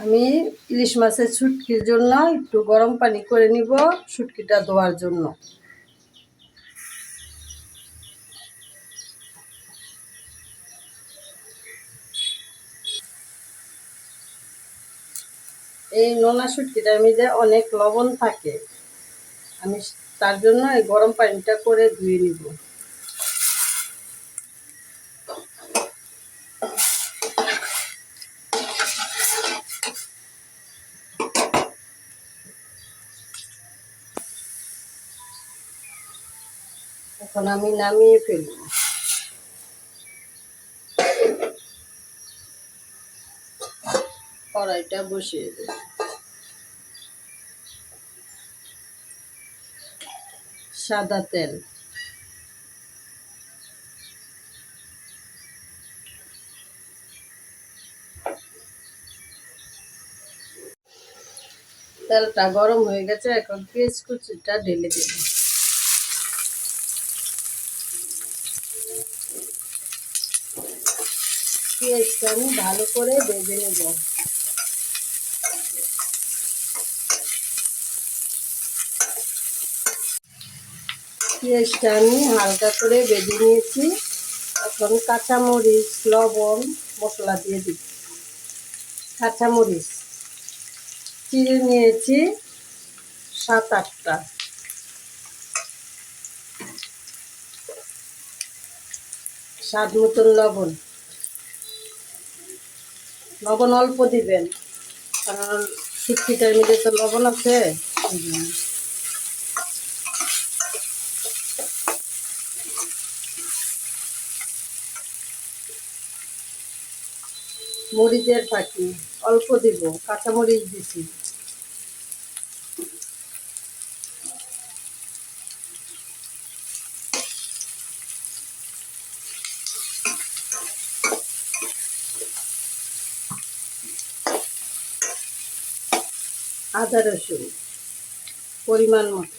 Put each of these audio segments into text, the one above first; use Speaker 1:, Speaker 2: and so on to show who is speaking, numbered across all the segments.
Speaker 1: আমি ইলিশ মাছের শুটকির জন্য একটু গরম পানি করে নিব শুটকিটা ধোয়ার জন্য। এই নোনা শুটকিটার মধ্যে অনেক লবণ থাকে, আমি তার জন্য এই গরম পানিটা করে ধুয়ে নিব। এখন আমি নামিয়ে ফেলব। কড়াইটা বসিয়ে দেব। সাদা তেল, তেলটা গরম হয়ে গেছে, এখন পেঁয়াজ কুচিটা ঢেলে দেব। পেঁয়াজটা আমি ভালো করে ভেজে নেব। পেঁয়াজটা আমি হালকা করে ভেজে নিয়েছি। এখন কাঁচামরিচ, লবণ, মশলা দিয়ে দিই। কাঁচামরিচ চিড়ে নিয়েছি 7-8টা। স্বাদ মতন লবণ, লবণ অল্প দিবেন কারণ শুটকিটার মধ্যে তো লবণ আছে। মরিচের ফাঁকি অল্প দিব, কাঁচামরিচ দিছি। আদা রসুন পরিমাণ মতো,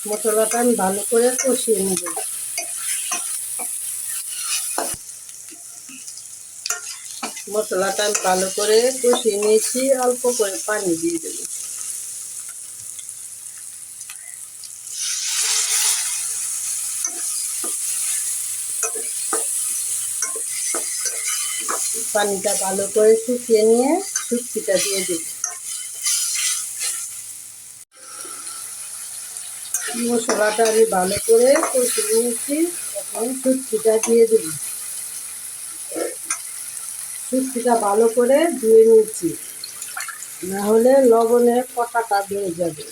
Speaker 1: মশলাটা আমি ভালো করে কষিয়ে নেব। মশলাটা আমি ভালো করে কষিয়ে নিয়েছি, অল্প করে পানি দিয়ে দেব। পানিটা ভালো করে শুকিয়ে নিয়ে শুটকিটা দিয়ে দেব। মশলাটা আমি ভালো করে কষিয়ে নিয়েছি, এখন শুটকিটা দিয়ে দেব। শুটকিটা ভালো করে ধুয়ে নিয়েছি, না হলে লবণের কটাটা বেড়ে যাবে।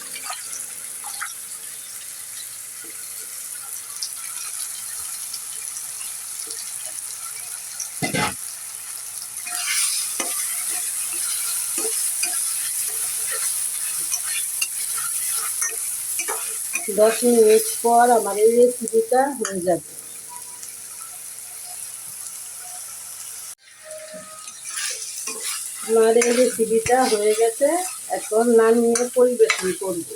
Speaker 1: দশ মিনিট পর আমার এই রেসিপিটা হয়ে যাবে। আমার এই রেসিপিটা হয়ে গেছে, এখন নামিয়ে পরিবেশন করব।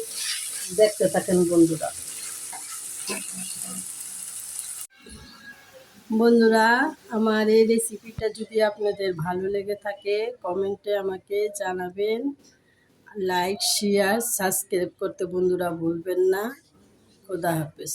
Speaker 1: দেখতে থাকেন বন্ধুরা। বন্ধুরা, আমার এই রেসিপিটা যদি আপনাদের ভালো লেগে থাকে কমেন্টে আমাকে জানাবেন। লাইক, শেয়ার, সাবস্ক্রাইব করতে বন্ধুরা ভুলবেন না। খোদা হাফেজ।